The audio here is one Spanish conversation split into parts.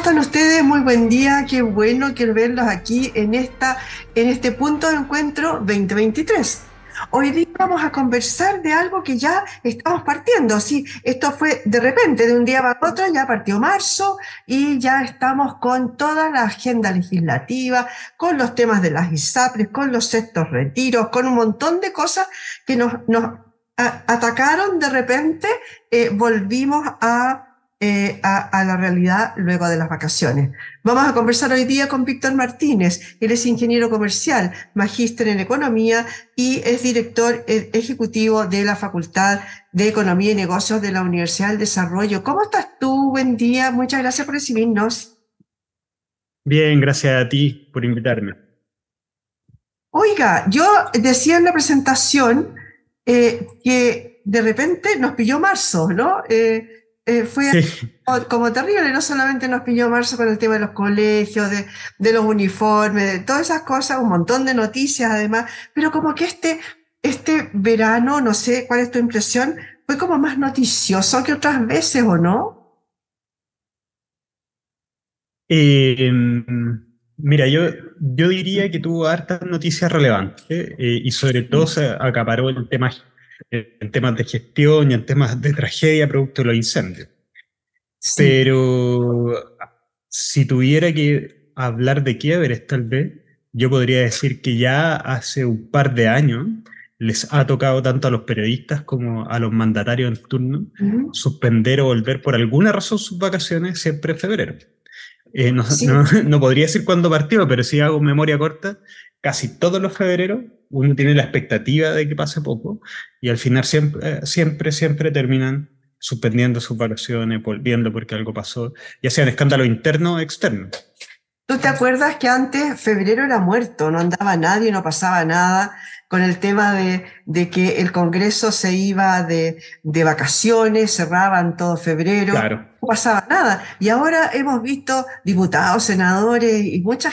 están ustedes? Muy buen día, qué bueno quiero verlos aquí en este punto de encuentro 2023. Hoy día vamos a conversar de algo que ya estamos partiendo. Sí, esto fue de repente, de un día para otro, ya partió marzo y ya estamos con toda la agenda legislativa, con los temas de las ISAPRES, con los sextos retiros, con un montón de cosas que nos atacaron de repente. Volvimos a la realidad luego de las vacaciones. Vamos a conversar hoy día con Víctor Martínez. Él es ingeniero comercial, magíster en economía y es director ejecutivo de la Facultad de Economía y Negocios de la Universidad del Desarrollo. ¿Cómo estás tú? Buen día, muchas gracias por recibirnos. Bien, gracias a ti por invitarme. Oiga, yo decía en la presentación que de repente nos pilló marzo, ¿no? Fue Sí, como terrible, no solamente nos pilló marzo con el tema de los colegios, de los uniformes, de todas esas cosas, un montón de noticias además, pero como que este verano, no sé cuál es tu impresión, fue como más noticioso que otras veces, ¿o no? Eh, mira, yo diría que tuvo hartas noticias relevantes y sobre todo se acaparó en temas de gestión y en temas de tragedia producto de los incendios. Sí. Pero si tuviera que hablar de quiebres, tal vez, yo podría decir que ya hace un par de años les ha tocado tanto a los periodistas como a los mandatarios en turno Ujú. suspender o volver por alguna razón sus vacaciones siempre en febrero. Sí. No podría decir cuándo partió, pero si hago memoria corta, casi todos los febreros uno tiene la expectativa de que pase poco y al final siempre terminan suspendiendo sus vacaciones, volviendo porque algo pasó, ya sean escándalos internos o externos. ¿Tú te acuerdas que antes febrero era muerto, no andaba nadie, no pasaba nada con el tema de que el Congreso se iba de vacaciones, cerraban todo febrero, Claro, no pasaba nada? Y ahora hemos visto diputados, senadores y mucha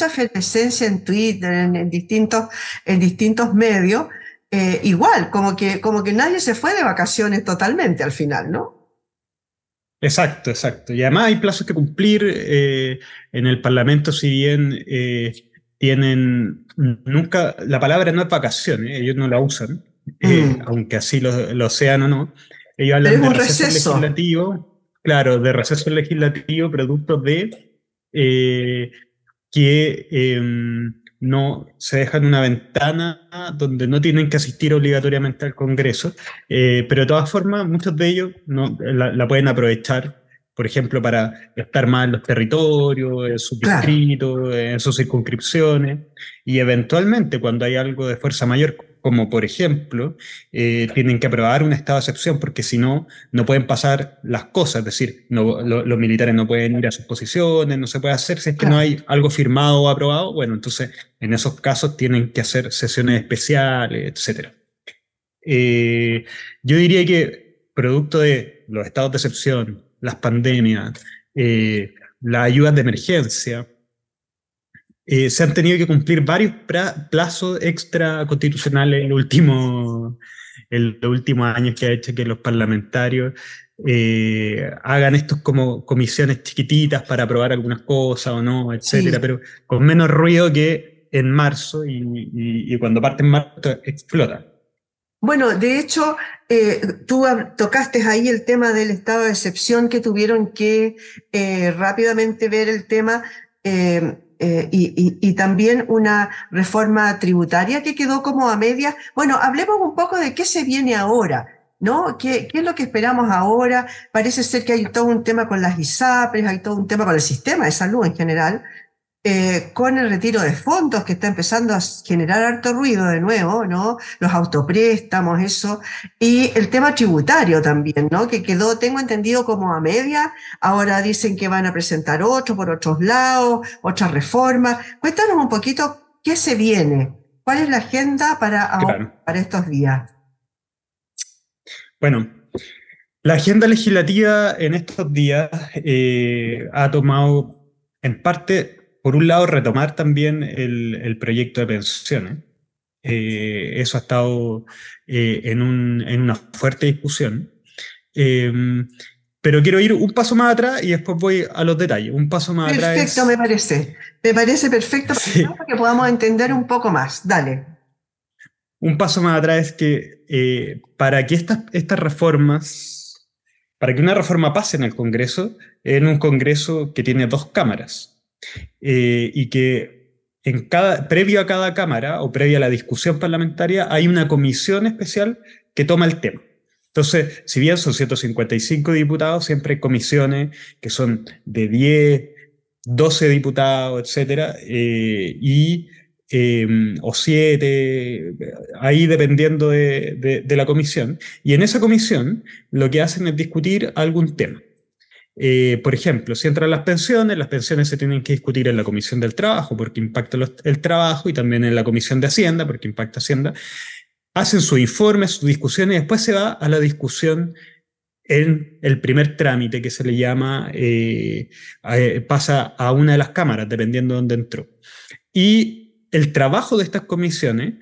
efervescencia en Twitter, en distintos medios, igual, como que nadie se fue de vacaciones totalmente al final, ¿no? exacto. Y además hay plazos que cumplir en el Parlamento, si bien tienen, nunca, la palabra no es vacaciones, ellos no la usan, Mm. aunque así lo sean o no. Ellos Pero hablan es de un receso receso. legislativo, claro, de receso legislativo producto de eh, que no se dejan una ventana donde no tienen que asistir obligatoriamente al Congreso, pero de todas formas muchos de ellos la pueden aprovechar, por ejemplo, para estar más en los territorios, en sus Claro. distritos, en sus circunscripciones, y eventualmente cuando hay algo de fuerza mayor, como por ejemplo, tienen que aprobar un estado de excepción, porque si no, no pueden pasar las cosas, es decir, los militares no pueden ir a sus posiciones, no se puede hacer si es que no Claro. hay algo firmado o aprobado, bueno, entonces en esos casos tienen que hacer sesiones especiales, etcétera. Eh, yo diría que producto de los estados de excepción, las pandemias, las ayudas de emergencia, se han tenido que cumplir varios plazos extra constitucionales en los últimos años que ha hecho que los parlamentarios hagan estos como comisiones chiquititas para aprobar algunas cosas o no, etcétera, Sí. pero con menos ruido que en marzo y cuando parte en marzo explota. Bueno, de hecho, tú tocaste ahí el tema del estado de excepción que tuvieron que rápidamente ver el tema y también una reforma tributaria que quedó como a medias. Bueno, hablemos un poco de qué se viene ahora, ¿no? ¿Qué es lo que esperamos ahora? Parece ser que hay todo un tema con las ISAPRES, hay todo un tema con el sistema de salud en general, con el retiro de fondos que está empezando a generar harto ruido de nuevo, ¿no? Los autopréstamos, eso, y el tema tributario también, ¿no? Que quedó, tengo entendido, como a media, ahora dicen que van a presentar otro por otros lados, otra reforma. Cuéntanos un poquito qué se viene, cuál es la agenda para ahora, Claro. para estos días. Bueno, la agenda legislativa en estos días ha tomado, en parte, por un lado, retomar también el proyecto de pensiones. Eso ha estado en una fuerte discusión. Eh, pero quiero ir un paso más atrás y después voy a los detalles. Un paso más atrás Perfecto, es... me parece perfecto Sí, para que podamos entender un poco más. Dale. un paso más atrás es que para que estas reformas, para que una reforma pase en el Congreso, en un Congreso que tiene dos cámaras, y que previo a cada cámara o previo a la discusión parlamentaria hay una comisión especial que toma el tema. Entonces, si bien son 155 diputados, siempre hay comisiones que son de 10, 12 diputados, etcétera, o 7, ahí dependiendo de la comisión. Y en esa comisión lo que hacen es discutir algún tema. Por ejemplo, si entran las pensiones se tienen que discutir en la Comisión del Trabajo porque impacta el trabajo y también en la Comisión de Hacienda porque impacta Hacienda. Hacen sus informes, sus discusiones y después se va a la discusión en el primer trámite que se le llama, pasa a una de las cámaras dependiendo de dónde entró. Y el trabajo de estas comisiones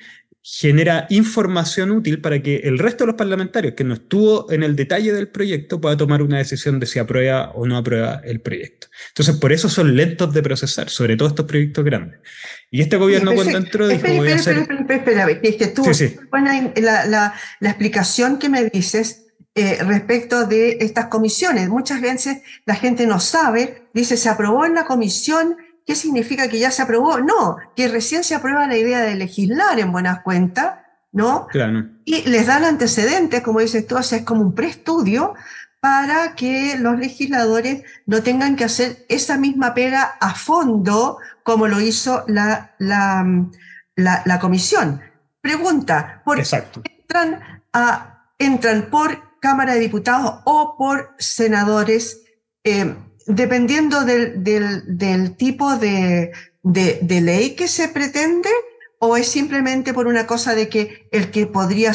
genera información útil para que el resto de los parlamentarios que no estuvo en el detalle del proyecto pueda tomar una decisión de si aprueba o no aprueba el proyecto. Entonces, por eso son lentos de procesar, sobre todo estos proyectos grandes. Y este gobierno cuando entró dijo, voy a hacer... Espera, que estuvo buena la explicación que me dices respecto de estas comisiones. Muchas veces la gente no sabe, dice, se aprobó en la comisión. ¿Qué significa que ya se aprobó? No, que recién se aprueba la idea de legislar en buenas cuentas, ¿no? Claro. Y les dan antecedentes, como dices tú, o sea, es como un preestudio para que los legisladores no tengan que hacer esa misma pega a fondo como lo hizo la comisión. Pregunta, ¿por qué entran por Cámara de Diputados o por senadores? Dependiendo del tipo de ley que se pretende, o es simplemente por una cosa de que el que podría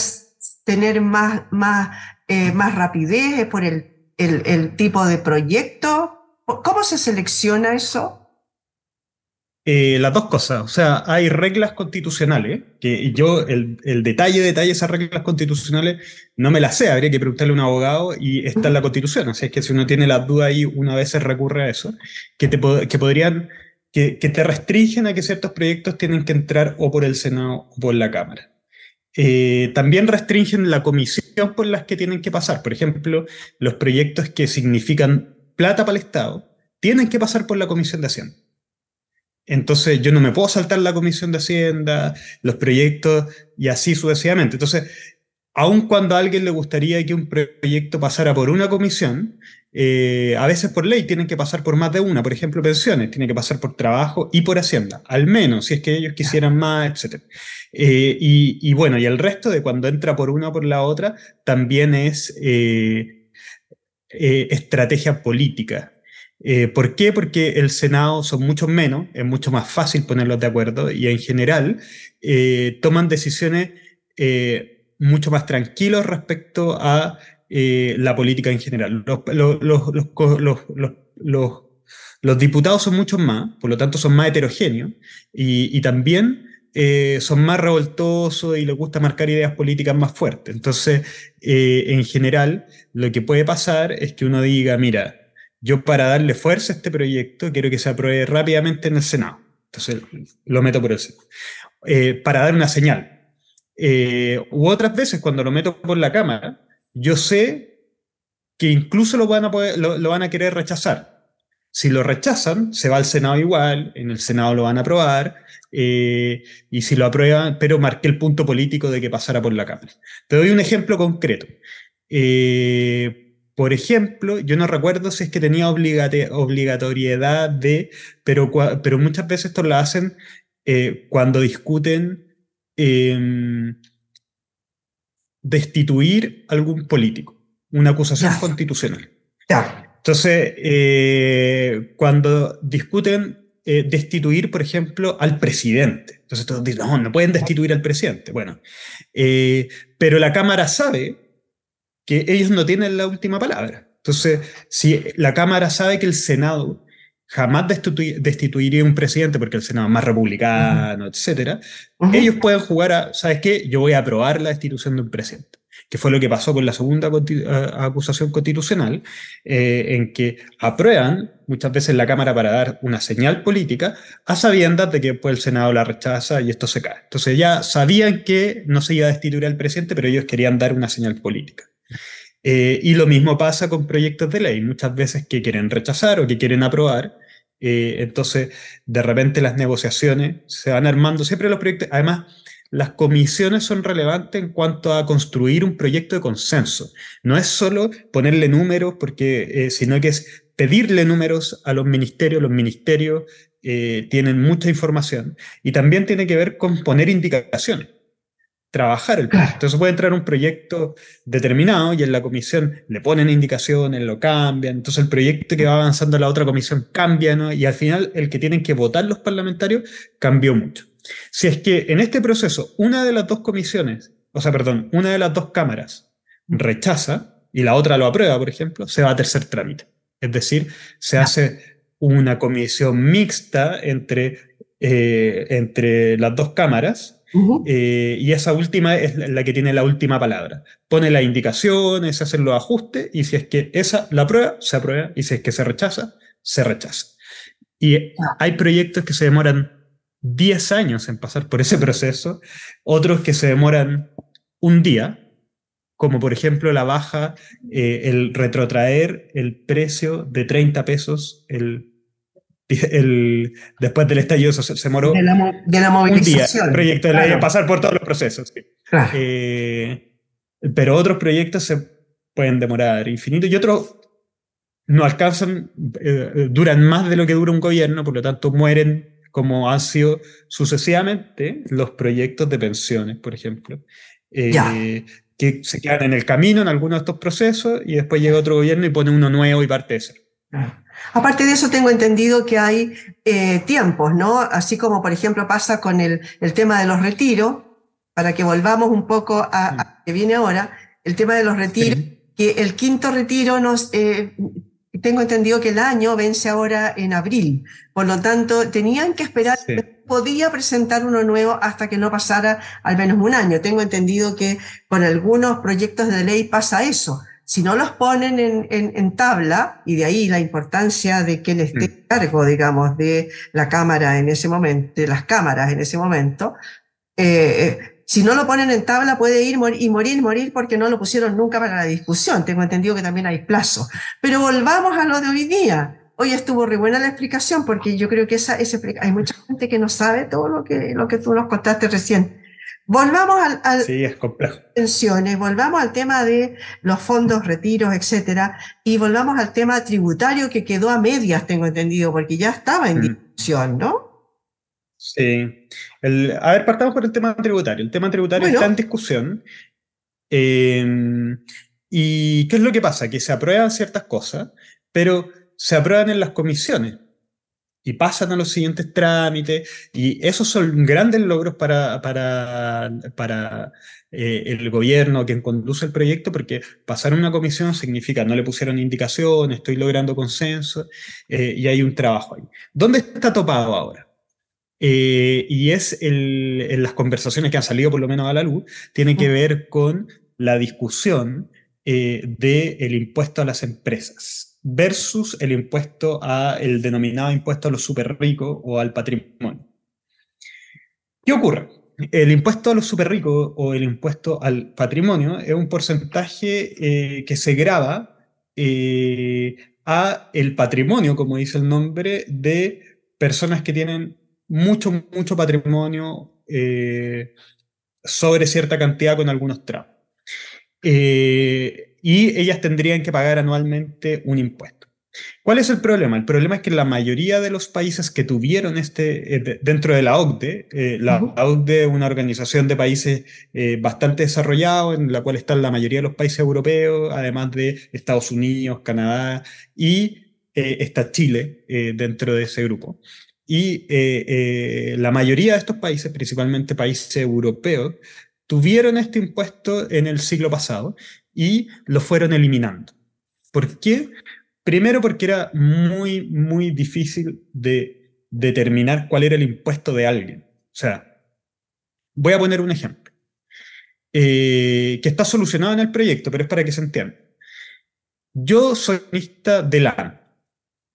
tener más rapidez es por el tipo de proyecto. ¿Cómo se selecciona eso? Las dos cosas, o sea, hay reglas constitucionales, que yo el detalle de esas reglas constitucionales no me las sé, habría que preguntarle a un abogado y está en la Constitución, así es que si uno tiene las dudas ahí, una vez se recurre a eso, que te restringen a que ciertos proyectos tienen que entrar o por el Senado o por la Cámara. También restringen la comisión por las que tienen que pasar, por ejemplo, los proyectos que significan plata para el Estado tienen que pasar por la Comisión de Hacienda. Entonces yo no me puedo saltar la Comisión de Hacienda, los proyectos y así sucesivamente. Entonces, aun cuando a alguien le gustaría que un proyecto pasara por una comisión, a veces por ley tienen que pasar por más de una. Por ejemplo, pensiones, tienen que pasar por trabajo y por Hacienda, al menos, si es que ellos quisieran más, etc. Y bueno, y el resto de cuando entra por una o por la otra, también es estrategia política. ¿Por qué? Porque el Senado son muchos menos, es mucho más fácil ponerlos de acuerdo y en general toman decisiones mucho más tranquilos respecto a la política en general. Los diputados son muchos más, por lo tanto son más heterogéneos y también son más revoltosos y les gusta marcar ideas políticas más fuertes. Entonces, en general, lo que puede pasar es que uno diga, mira, yo para darle fuerza a este proyecto quiero que se apruebe rápidamente en el Senado. Entonces lo meto por el Senado. Para dar una señal. U otras veces cuando lo meto por la Cámara, yo sé que incluso lo van a querer rechazar. Si lo rechazan, se va al Senado igual, en el Senado lo van a aprobar, y si lo aprueban, pero marqué el punto político de que pasara por la Cámara. Te doy un ejemplo concreto. Por ejemplo, yo no recuerdo si es que tenía obligatoriedad pero muchas veces esto lo hacen cuando discuten destituir algún político, una acusación constitucional. Entonces, cuando discuten destituir, por ejemplo, al presidente, entonces todos dicen, no pueden destituir al presidente. Bueno, pero la Cámara sabe que ellos no tienen la última palabra. Entonces, si la Cámara sabe que el Senado jamás destituiría a un presidente porque el Senado es más republicano, etcétera, ellos pueden jugar a, ¿sabes qué? Yo voy a aprobar la destitución de un presidente. que fue lo que pasó con la segunda acusación constitucional, en que aprueban muchas veces la Cámara para dar una señal política, a sabiendas de que después el Senado la rechaza y esto se cae. Entonces ya sabían que no se iba a destituir al presidente, pero ellos querían dar una señal política. Y lo mismo pasa con proyectos de ley, muchas veces que quieren rechazar o que quieren aprobar. Entonces, de repente las negociaciones se van armando, siempre los proyectos, además, las comisiones son relevantes en cuanto a construir un proyecto de consenso. No es solo ponerle números, porque, sino que es pedirle números a los ministerios. Los ministerios tienen mucha información y también tiene que ver con poner indicaciones, trabajar el proyecto. Entonces puede entrar un proyecto determinado y en la comisión le ponen indicaciones, lo cambian, entonces el proyecto que va avanzando a la otra comisión cambia, ¿no? Y al final el que tienen que votar los parlamentarios cambió mucho. Si es que en este proceso una de las dos comisiones, o sea, perdón, una de las dos cámaras rechaza y la otra lo aprueba, por ejemplo, se va a tercer trámite. Es decir, se hace una comisión mixta entre las dos cámaras. Y esa última es la que tiene la última palabra. Pone las indicaciones, se hacen los ajustes, y si es que esa la aprueba, se aprueba, y si es que se rechaza, se rechaza. Y hay proyectos que se demoran 10 años en pasar por ese proceso, otros que se demoran un día, como por ejemplo la baja, el retrotraer el precio de 30 pesos después del estallido social. Se demoró de la movilización. Un día, proyecto de ley, pasar por todos los procesos. Sí. Claro. Pero otros proyectos se pueden demorar infinito y otros no alcanzan, duran más de lo que dura un gobierno, por lo tanto mueren, como han sido sucesivamente los proyectos de pensiones, por ejemplo, que se quedan en el camino en algunos de estos procesos y después llega otro gobierno y pone uno nuevo y parte de cero. Aparte de eso, tengo entendido que hay tiempos, ¿no? Así como, por ejemplo, pasa con el tema de los retiros, para que volvamos un poco a que viene ahora, el tema de los retiros, que el quinto retiro tengo entendido que el año vence ahora en abril, por lo tanto, tenían que esperar, podía presentar uno nuevo hasta que no pasara al menos un año. Tengo entendido que con algunos proyectos de ley pasa eso. Si no los ponen en tabla, y de ahí la importancia de que él esté a cargo, digamos, de la Cámara en ese momento, de las cámaras en ese momento, si no lo ponen en tabla puede ir y morir porque no lo pusieron nunca para la discusión. Tengo entendido que también hay plazo. Pero volvamos a lo de hoy día. Hoy estuvo re buena la explicación porque yo creo que hay mucha gente que no sabe todo lo que tú nos contaste recién. Volvamos sí, es complejo. Pensiones, volvamos al tema de los fondos, retiros, etcétera, y volvamos al tema tributario que quedó a medias, tengo entendido, porque ya estaba en discusión, ¿no? Sí. A ver, partamos por el tema tributario. El tema tributario está en discusión. ¿Y qué es lo que pasa? Que se aprueban ciertas cosas, pero se aprueban en las comisiones y pasan a los siguientes trámites, y esos son grandes logros para el gobierno, quien conduce el proyecto, porque pasar una comisión significa no le pusieron indicación, estoy logrando consenso, y hay un trabajo ahí. ¿Dónde está topado ahora? Y en las conversaciones que han salido por lo menos a la luz, tiene que ver con la discusión del impuesto a las empresas versus el denominado impuesto a los súper ricos o al patrimonio. ¿Qué ocurre? El impuesto a los súper ricos o el impuesto al patrimonio es un porcentaje que se grava a el patrimonio, como dice el nombre, de personas que tienen mucho patrimonio sobre cierta cantidad con algunos tramos. Y ellas tendrían que pagar anualmente un impuesto. ¿Cuál es el problema? El problema es que la mayoría de los países que tuvieron dentro de la OCDE, la OCDE es una organización de países bastante desarrollados, en la cual están la mayoría de los países europeos, además de Estados Unidos, Canadá, y está Chile dentro de ese grupo. Y la mayoría de estos países, principalmente países europeos, tuvieron este impuesto en el siglo pasado y lo fueron eliminando. ¿Por qué? Primero porque era muy difícil de determinar cuál era el impuesto de alguien. O sea, voy a poner un ejemplo. que está solucionado en el proyecto, pero es para que se entienda. Yo soy accionista de LAN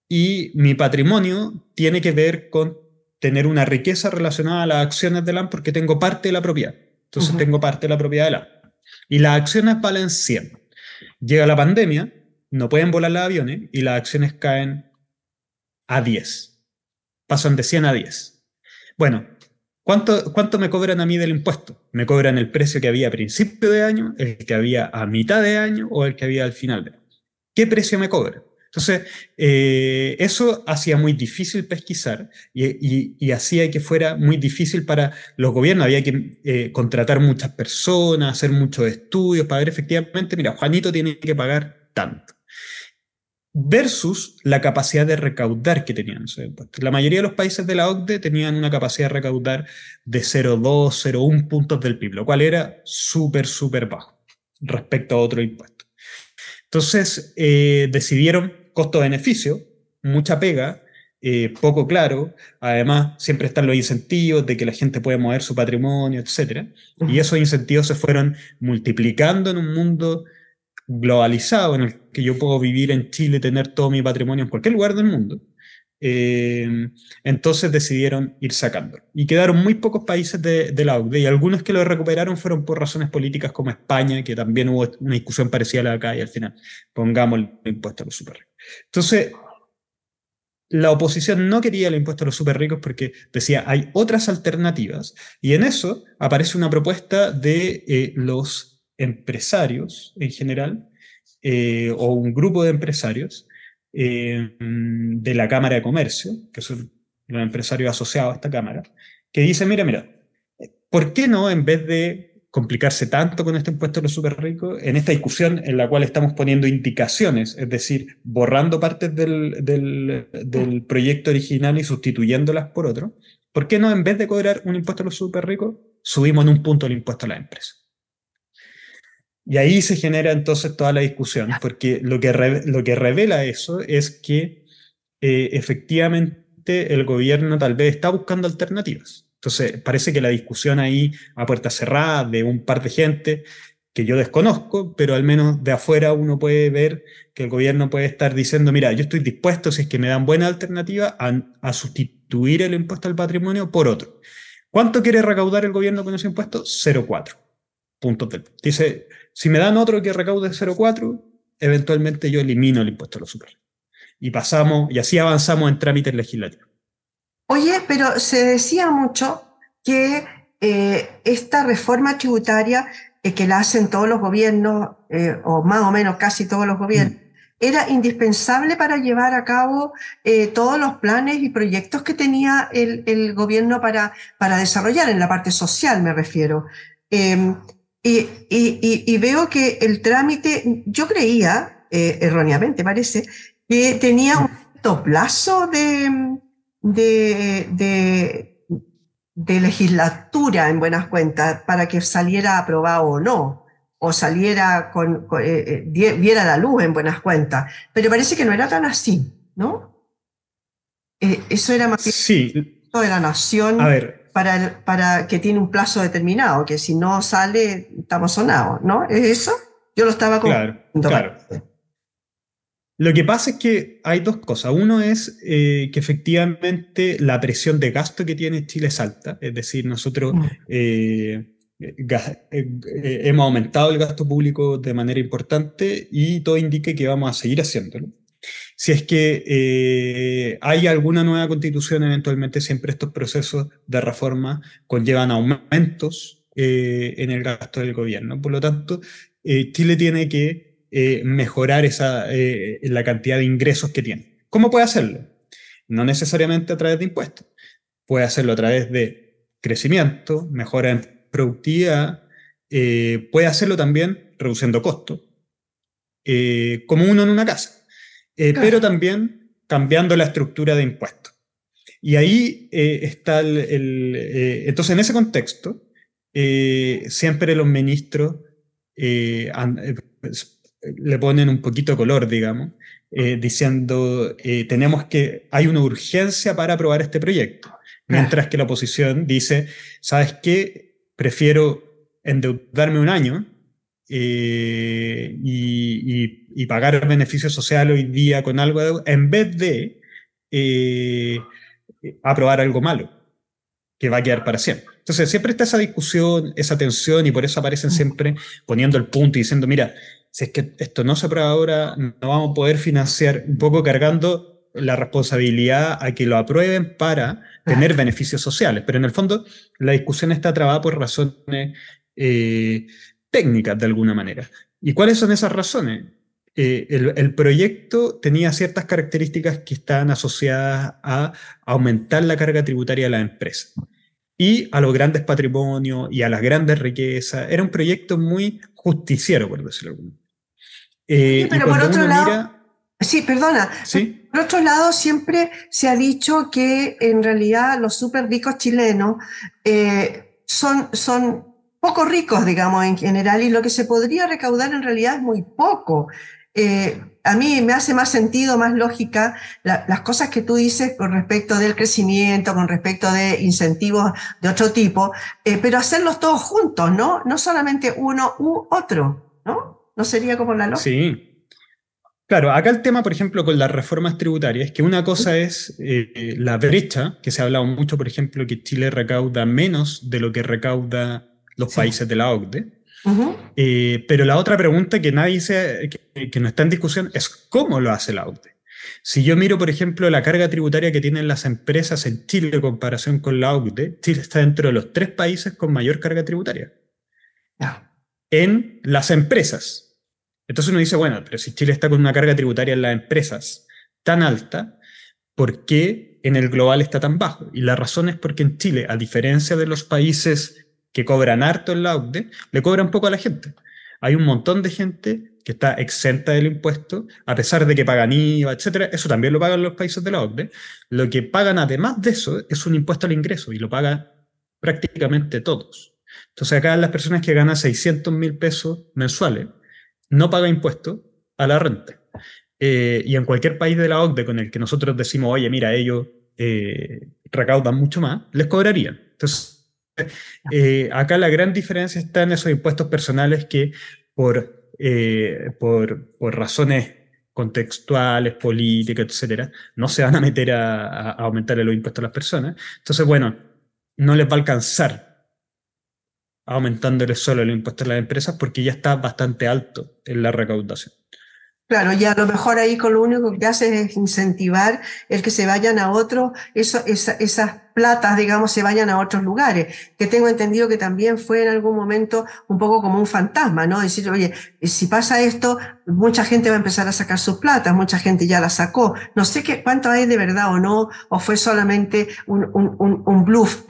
y mi patrimonio tiene que ver con tener una riqueza relacionada a las acciones de LAN porque tengo parte de la propiedad. Entonces tengo parte de la propiedad de LAN. Y las acciones valen 100. Llega la pandemia, no pueden volar los aviones y las acciones caen a 10. Pasan de 100 a 10. Bueno, ¿cuánto me cobran a mí del impuesto? Me cobran el precio que había a principio de año, el que había a mitad de año o el que había al final de año. ¿Qué precio me cobran? Entonces, eso hacía muy difícil pesquisar y hacía que fuera muy difícil para los gobiernos. Había que contratar muchas personas, hacer muchos estudios para ver efectivamente, mira, Juanito tiene que pagar tanto. Versus la capacidad de recaudar que tenían esos impuestos. La mayoría de los países de la OCDE tenían una capacidad de recaudar de 0,2, 0,1 puntos del PIB, lo cual era súper, súper bajo respecto a otro impuesto. Entonces, decidieron costo-beneficio, mucha pega, poco claro. Además, siempre están los incentivos de que la gente puede mover su patrimonio, etc. Y esos incentivos se fueron multiplicando en un mundo globalizado en el que yo puedo vivir en Chile, tener todo mi patrimonio en cualquier lugar del mundo. Entonces decidieron ir sacando. Y quedaron muy pocos países de la OCDE, y algunos que lo recuperaron fueron por razones políticas como España, que también hubo una discusión parecida a la de acá, y al final pongamos el impuesto a los súper ricos. Entonces, la oposición no quería el impuesto a los súper ricos porque decía, hay otras alternativas, y en eso aparece una propuesta de los empresarios en general, o un grupo de empresarios, de la Cámara de Comercio, que son los empresarios asociados a esta Cámara, que dicen, mira, ¿por qué no, en vez de complicarse tanto con este impuesto a los súper ricos, en esta discusión en la cual estamos poniendo indicaciones, es decir, borrando partes del proyecto original y sustituyéndolas por otro, ¿por qué no, en vez de cobrar un impuesto a los súper ricos, subimos en un punto el impuesto a las empresas? Y ahí se genera entonces toda la discusión, porque lo que revela eso es que efectivamente el gobierno tal vez está buscando alternativas. Entonces parece que la discusión ahí a puerta cerrada de un par de gente que yo desconozco, pero al menos de afuera uno puede ver que el gobierno puede estar diciendo, mira, yo estoy dispuesto, si es que me dan buena alternativa, a sustituir el impuesto al patrimonio por otro. ¿Cuánto quiere recaudar el gobierno con ese impuesto? 0,4 puntos del PIB. Dice, si me dan otro que recaude 0,4, eventualmente yo elimino el impuesto a los súper. Y así avanzamos en trámites legislativos. Oye, pero se decía mucho que esta reforma tributaria que la hacen todos los gobiernos, o más o menos casi todos los gobiernos, era indispensable para llevar a cabo todos los planes y proyectos que tenía el gobierno para desarrollar, en la parte social me refiero. Y veo que el trámite, yo creía, erróneamente parece, que tenía un cierto plazo de legislatura, en buenas cuentas, para que saliera aprobado o no, o saliera viera la luz, en buenas cuentas. Pero parece que no era tan así, ¿no? Eso era más bien sí. de la nación. A ver, para que tiene un plazo determinado, que si no sale, estamos sonados, ¿no? ¿Es eso? Yo lo estaba comentando. Claro. Lo que pasa es que hay dos cosas. Uno es que efectivamente la presión de gasto que tiene Chile es alta. Es decir, nosotros hemos aumentado el gasto público de manera importante y todo indica que vamos a seguir haciéndolo. Si es que hay alguna nueva constitución, eventualmente siempre estos procesos de reforma conllevan aumentos en el gasto del gobierno. Por lo tanto, Chile tiene que mejorar la cantidad de ingresos que tiene. ¿Cómo puede hacerlo? No necesariamente a través de impuestos. Puede hacerlo a través de crecimiento, mejora en productividad, puede hacerlo también reduciendo costos, como uno en una casa. Pero también cambiando la estructura de impuestos. Y ahí está entonces, en ese contexto, siempre los ministros le ponen un poquito de color, digamos, diciendo, hay una urgencia para aprobar este proyecto. Mientras que la oposición dice, ¿sabes qué? Prefiero endeudarme un año y pagar beneficios sociales hoy día con algo de deuda, en vez de aprobar algo malo que va a quedar para siempre. Entonces siempre está esa discusión, esa tensión, y por eso aparecen siempre poniendo el punto y diciendo, mira, si es que esto no se aprueba ahora, no vamos a poder financiar, un poco cargando la responsabilidad a que lo aprueben para tener beneficios sociales. Pero en el fondo la discusión está trabada por razones técnicas de alguna manera. ¿Y cuáles son esas razones? El proyecto tenía ciertas características que estaban asociadas a aumentar la carga tributaria de las empresas y a los grandes patrimonios y a las grandes riquezas. Era un proyecto muy justiciero, por decirlo de alguna manera. Sí, Y pero por cuando otro uno lado, mira... sí, perdona. ¿Sí? Por otro lado, siempre se ha dicho que en realidad los súper ricos chilenos son poco ricos, digamos, en general, y lo que se podría recaudar en realidad es muy poco. A mí me hace más sentido, más lógica las cosas que tú dices con respecto del crecimiento, con respecto de incentivos de otro tipo, pero hacerlos todos juntos, ¿no? No solamente uno u otro, ¿no? ¿No sería como la lógica? Sí. Claro, acá el tema, por ejemplo, con las reformas tributarias, es que una cosa es la brecha, que se ha hablado mucho, por ejemplo, que Chile recauda menos de lo que recauda los Sí. países de la OCDE. Uh-huh. Pero la otra pregunta que nadie que no está en discusión es cómo lo hace la OCDE. Si yo miro, por ejemplo, la carga tributaria que tienen las empresas en Chile en comparación con la OCDE, Chile está dentro de los 3 países con mayor carga tributaria. Yeah. En las empresas. Entonces uno dice, bueno, pero si Chile está con una carga tributaria en las empresas tan alta, ¿por qué en el global está tan bajo? Y la razón es porque en Chile, a diferencia de los países que cobran harto en la OCDE, le cobran poco a la gente. Hay un montón de gente que está exenta del impuesto, a pesar de que pagan IVA, etcétera. Eso también lo pagan los países de la OCDE. Lo que pagan además de eso es un impuesto al ingreso, y lo pagan prácticamente todos. Entonces acá las personas que ganan 600.000 pesos mensuales no pagan impuestos a la renta. Y en cualquier país de la OCDE con el que nosotros decimos, oye, mira, ellos recaudan mucho más, les cobrarían. Entonces, acá la gran diferencia está en esos impuestos personales que por razones contextuales, políticas, etcétera, no se van a meter a aumentar los impuestos a las personas. Entonces, bueno, no les va a alcanzar aumentándole solo el impuesto a las empresas porque ya está bastante alto en la recaudación. Claro, y a lo mejor ahí con lo único que hace es incentivar el que se vayan a otros, esas platas, digamos, se vayan a otros lugares, que tengo entendido que también fue en algún momento un poco como un fantasma, ¿no? Decir, oye, si pasa esto, mucha gente va a empezar a sacar sus platas, mucha gente ya las sacó. No sé cuánto hay de verdad o no, o fue solamente un bluff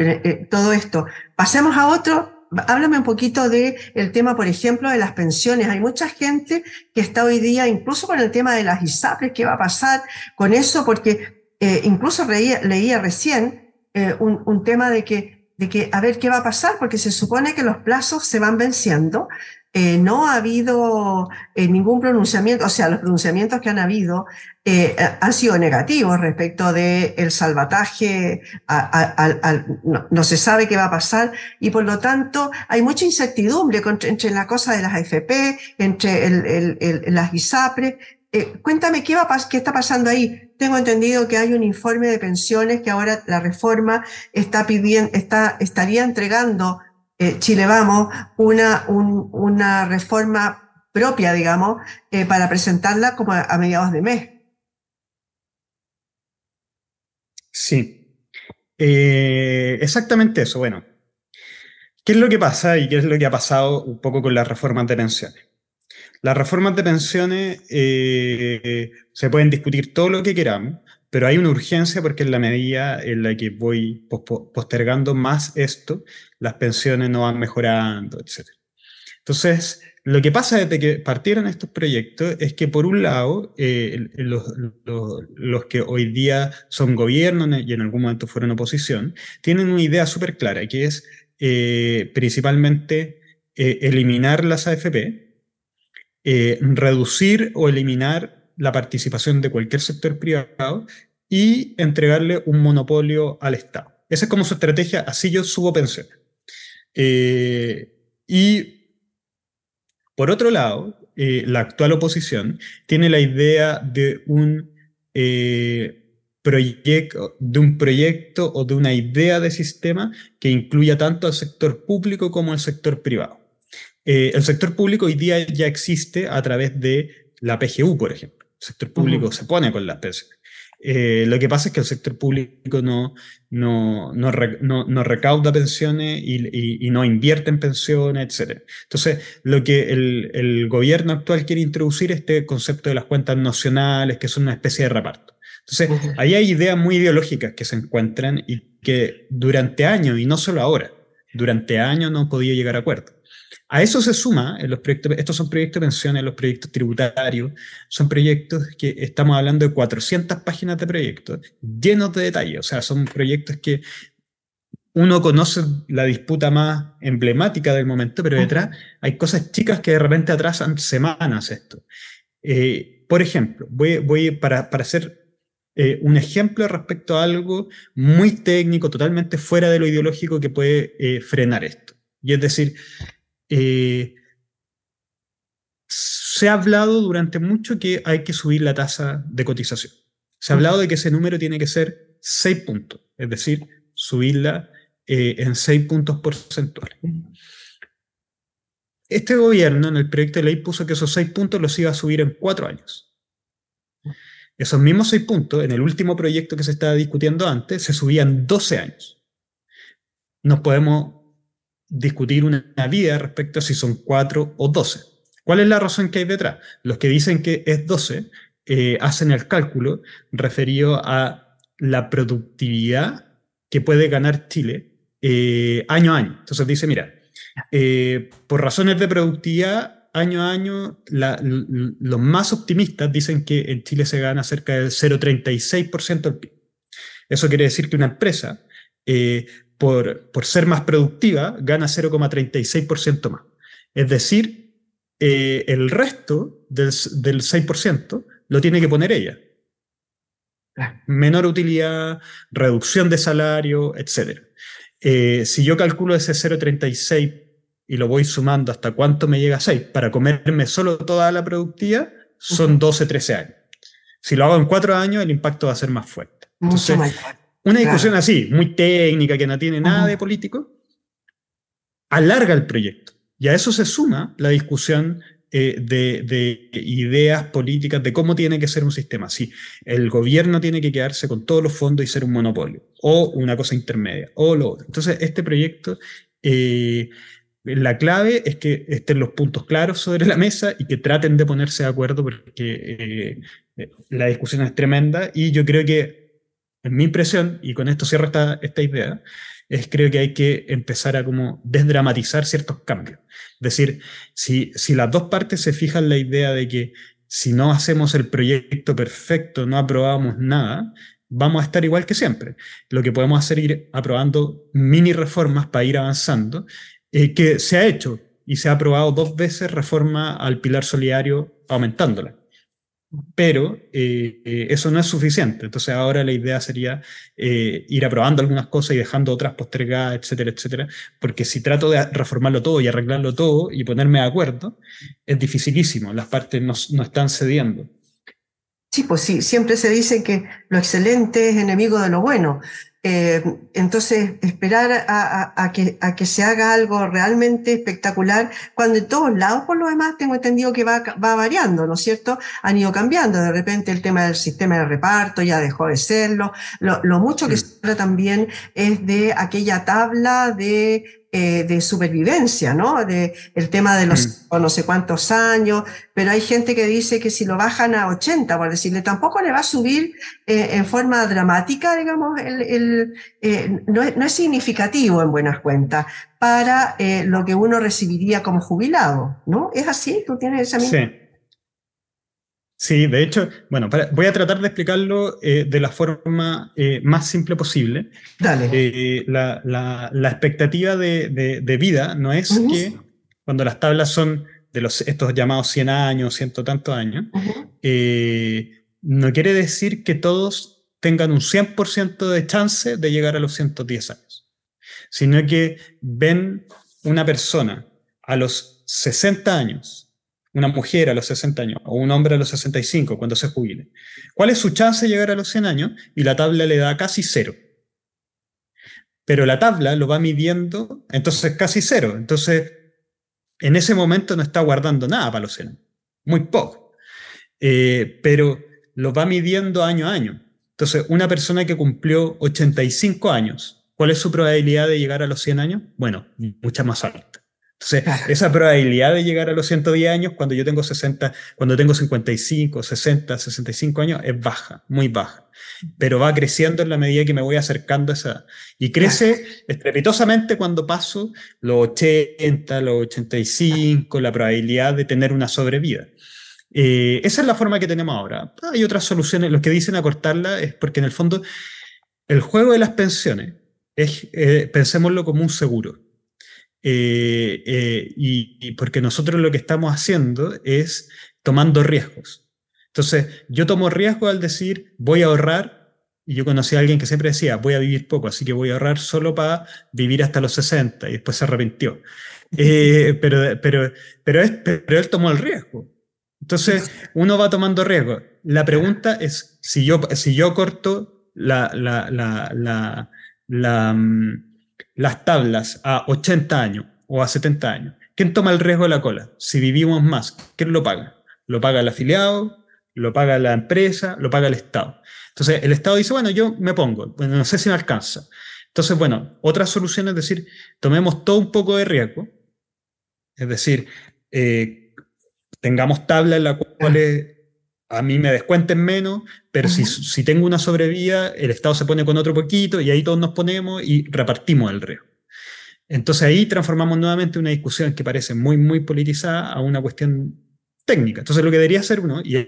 todo esto. Pasemos a otro. Háblame un poquito del tema, por ejemplo, de las pensiones. Hay mucha gente que está hoy día, incluso con el tema de las ISAPRES, ¿qué va a pasar con eso? Porque incluso leía recién un tema de que a ver qué va a pasar, porque se supone que los plazos se van venciendo. No ha habido ningún pronunciamiento, o sea, los pronunciamientos que han habido han sido negativos respecto del salvataje, no se sabe qué va a pasar, y por lo tanto hay mucha incertidumbre entre la cosa de las AFP, entre las ISAPRES. Cuéntame qué está pasando ahí. Tengo entendido que hay un informe de pensiones que ahora la reforma estaría entregando Chile Vamos una reforma propia, digamos, para presentarla como a mediados de mes. Sí, exactamente eso. Bueno, ¿qué es lo que pasa y qué es lo que ha pasado un poco con las reformas de pensiones? Las reformas de pensiones se pueden discutir todo lo que queramos, pero hay una urgencia porque en la medida en la que voy postergando más esto, las pensiones no van mejorando, etc. Entonces, lo que pasa desde que partieron estos proyectos es que, por un lado, los que hoy día son gobierno y en algún momento fueron oposición, tienen una idea súper clara, que es principalmente eliminar las AFP, reducir o eliminar la participación de cualquier sector privado y entregarle un monopolio al Estado. Esa es como su estrategia, así yo subo pensiones. Y por otro lado, la actual oposición tiene la idea de de un proyecto o de una idea de sistema que incluya tanto al sector público como al sector privado. El sector público hoy día ya existe a través de la PGU, por ejemplo. El sector público se pone con las pensiones. Lo que pasa es que el sector público no recauda pensiones y no invierte en pensiones, etc. Entonces, lo que el gobierno actual quiere introducir es este concepto de las cuentas nacionales, que son una especie de reparto. Entonces, ahí hay ideas muy ideológicas que se encuentran y que durante años, y no solo ahora, durante años no han podido llegar a acuerdo. A eso se suma, en los proyectos, estos son proyectos de pensiones, los proyectos tributarios, son proyectos que estamos hablando de 400 páginas de proyectos, llenos de detalles, o sea, son proyectos que uno conoce la disputa más emblemática del momento, pero detrás hay cosas chicas que de repente atrasan semanas esto. Por ejemplo, para hacer un ejemplo respecto a algo muy técnico, totalmente fuera de lo ideológico que puede frenar esto. Y es decir, se ha hablado durante mucho que hay que subir la tasa de cotización. Se ha hablado de que ese número tiene que ser 6 puntos, es decir, subirla en 6 puntos porcentuales. Este gobierno en el proyecto de ley puso que esos 6 puntos los iba a subir en 4 años. Esos mismos 6 puntos, en el último proyecto que se estaba discutiendo antes, se subían 12 años. Nos podemos discutir una vida respecto a si son 4 o 12. ¿Cuál es la razón que hay detrás? Los que dicen que es 12 hacen el cálculo referido a la productividad que puede ganar Chile año a año. Entonces dice, mira, por razones de productividad, año a año, los más optimistas dicen que en Chile se gana cerca del 0,36% del PIB. Eso quiere decir que una empresa, por ser más productiva, gana 0,36% más. Es decir, el resto del 6% lo tiene que poner ella. Menor utilidad, reducción de salario, etc. Si yo calculo ese 0,36 y lo voy sumando hasta cuánto me llega a 6, para comerme solo toda la productividad, son 12, 13 años. Si lo hago en 4 años, el impacto va a ser más fuerte. Entonces, una discusión así, muy técnica, que no tiene nada de político, alarga el proyecto. Y a eso se suma la discusión de ideas políticas de cómo tiene que ser un sistema. Si el gobierno tiene que quedarse con todos los fondos y ser un monopolio, o una cosa intermedia, o lo otro. Entonces, este proyecto, la clave es que estén los puntos claros sobre la mesa y que traten de ponerse de acuerdo, porque la discusión es tremenda, y yo creo que, en mi impresión, y con esto cierro esta idea, creo que hay que empezar a como desdramatizar ciertos cambios. Es decir, si las dos partes se fijan la idea de que si no hacemos el proyecto perfecto, no aprobamos nada, vamos a estar igual que siempre. Lo que podemos hacer es ir aprobando mini reformas para ir avanzando, que se ha hecho y se ha aprobado 2 veces reforma al pilar solidario aumentándola. Pero eso no es suficiente. Entonces ahora la idea sería ir aprobando algunas cosas y dejando otras postergadas, etcétera, etcétera, porque si trato de reformarlo todo y arreglarlo todo y ponerme de acuerdo, es dificilísimo, las partes no están cediendo. Sí, pues sí, siempre se dice que lo excelente es enemigo de lo bueno. Entonces, esperar a que se haga algo realmente espectacular, cuando en todos lados, por lo demás, tengo entendido que va variando, ¿no es cierto? Han ido cambiando. De repente el tema del sistema de reparto ya dejó de serlo. Lo mucho que se habla también es de aquella tabla de supervivencia, ¿no? El tema de los no sé cuántos años, pero hay gente que dice que si lo bajan a 80, por decirle, tampoco le va a subir en forma dramática, digamos, no es significativo en buenas cuentas para lo que uno recibiría como jubilado, ¿no? ¿Es así? ¿Tú tienes esa misma? Sí. Sí, de hecho, bueno, voy a tratar de explicarlo de la forma más simple posible. Dale. La expectativa de vida no es que cuando las tablas son de estos llamados 100 años, ciento tantos años, no quiere decir que todos tengan un 100% de chance de llegar a los 110 años, sino que ven una persona a los 60 años, una mujer a los 60 años o un hombre a los 65 cuando se jubile, ¿cuál es su chance de llegar a los 100 años? Y la tabla le da casi cero. Pero la tabla lo va midiendo, entonces casi cero. Entonces, en ese momento no está guardando nada para los 100 años, muy poco. Pero lo va midiendo año a año. Entonces, una persona que cumplió 85 años, ¿cuál es su probabilidad de llegar a los 100 años? Bueno, mucha más alta. Entonces, esa probabilidad de llegar a los 110 años cuando yo tengo 60, cuando tengo 55, 60, 65 años es baja, muy baja. Pero va creciendo en la medida que me voy acercando a esa edad. Y crece estrepitosamente cuando paso los 80, los 85, la probabilidad de tener una sobrevida. Esa es la forma que tenemos ahora. Hay otras soluciones. Los que dicen acortarla es porque en el fondo el juego de las pensiones es, pensémoslo como un seguro. Y porque nosotros lo que estamos haciendo es tomando riesgos. Entonces, yo tomo riesgo al decir voy a ahorrar, y yo conocí a alguien que siempre decía voy a vivir poco, así que voy a ahorrar solo para vivir hasta los 60, y después se arrepintió. Pero él tomó el riesgo. Entonces, uno va tomando riesgo. La pregunta es, si yo corto las tablas a 80 años o a 70 años, ¿quién toma el riesgo de la cola? Si vivimos más, ¿quién lo paga? ¿Lo paga el afiliado? ¿Lo paga la empresa? ¿Lo paga el Estado? Entonces, el Estado dice, bueno, yo me pongo, bueno, no sé si me alcanza. Entonces, bueno, otra solución es decir, tomemos todo un poco de riesgo, es decir, tengamos tablas en las cuales a mí me descuenten menos, pero si tengo una sobrevida, el Estado se pone con otro poquito y ahí todos nos ponemos y repartimos el riesgo. Entonces ahí transformamos nuevamente una discusión que parece muy, muy politizada a una cuestión técnica. Entonces lo que debería hacer uno, y es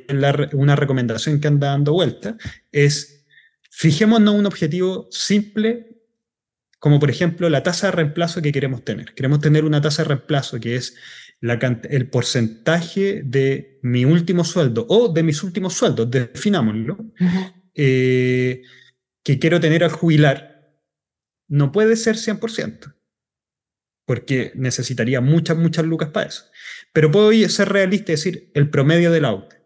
una recomendación que anda dando vuelta, es fijémonos un objetivo simple, como por ejemplo la tasa de reemplazo que queremos tener. Queremos tener una tasa de reemplazo que es el porcentaje de mi último sueldo o de mis últimos sueldos, definámoslo, que quiero tener al jubilar. No puede ser 100%, porque necesitaría muchas, muchas lucas para eso. Pero puedo ser realista y decir el promedio del AUTE.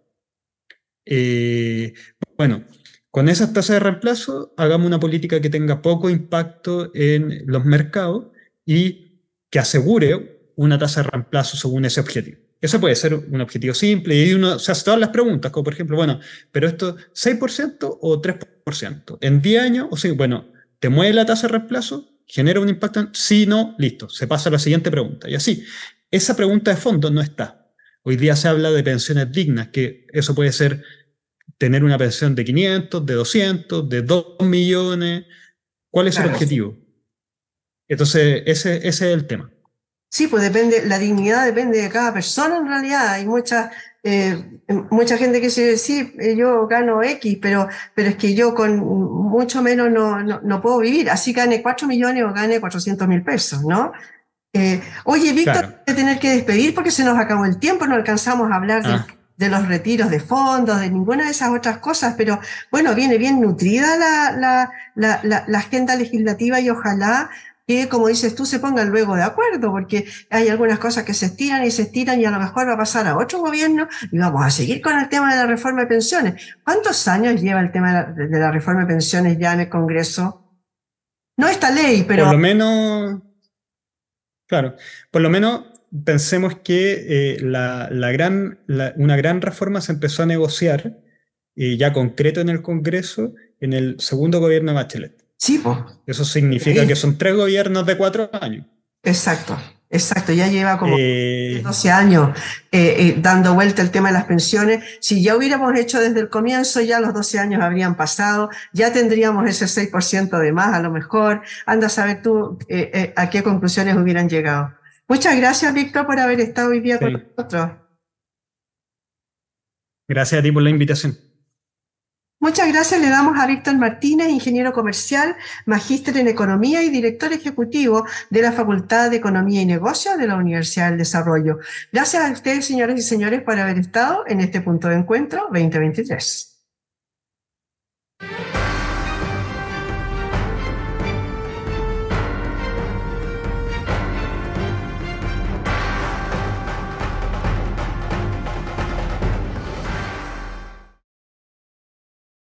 Bueno, con esas tasas de reemplazo, hagamos una política que tenga poco impacto en los mercados y que asegure una tasa de reemplazo según ese objetivo. Eso puede ser un objetivo simple y uno se hace todas las preguntas, como por ejemplo, bueno, pero esto 6% o 3%, en 10 años, o sí, bueno, ¿te mueve la tasa de reemplazo? ¿Genera un impacto? Sí, no, listo, se pasa a la siguiente pregunta. Y así, esa pregunta de fondo no está. Hoy día se habla de pensiones dignas, que eso puede ser tener una pensión de 500, de 200, de 2 millones. ¿Cuál es el objetivo? Entonces, ese es el tema. Sí, pues depende, la dignidad depende de cada persona en realidad. Hay mucha gente que dice, sí, yo gano X, pero es que yo con mucho menos no puedo vivir. Así gane 4 millones o gane 400.000 pesos, ¿no? Oye, Víctor, voy a tener que despedir porque se nos acabó el tiempo, no alcanzamos a hablar de los retiros de fondos, de ninguna de esas otras cosas, pero bueno, viene bien nutrida la agenda legislativa y ojalá que, como dices tú, se pongan luego de acuerdo, porque hay algunas cosas que se estiran y a lo mejor va a pasar a otro gobierno y vamos a seguir con el tema de la reforma de pensiones. ¿Cuántos años lleva el tema de la reforma de pensiones ya en el Congreso? No esta ley, pero... Por lo menos, claro, por lo menos pensemos que una gran reforma se empezó a negociar ya concreto en el Congreso en el segundo gobierno de Bachelet. Sí, pues. Eso significa que son 3 gobiernos de 4 años. Exacto, ya lleva como 12 años dando vuelta el tema de las pensiones. Si ya hubiéramos hecho desde el comienzo, ya los 12 años habrían pasado, ya tendríamos ese 6% de más a lo mejor. Anda a saber tú a qué conclusiones hubieran llegado. Muchas gracias, Víctor, por haber estado hoy día con nosotros. Gracias a ti por la invitación. Muchas gracias le damos a Víctor Martínez, ingeniero comercial, magíster en economía y director ejecutivo de la Facultad de Economía y Negocios de la Universidad del Desarrollo. Gracias a ustedes, señoras y señores, por haber estado en este punto de encuentro 2023.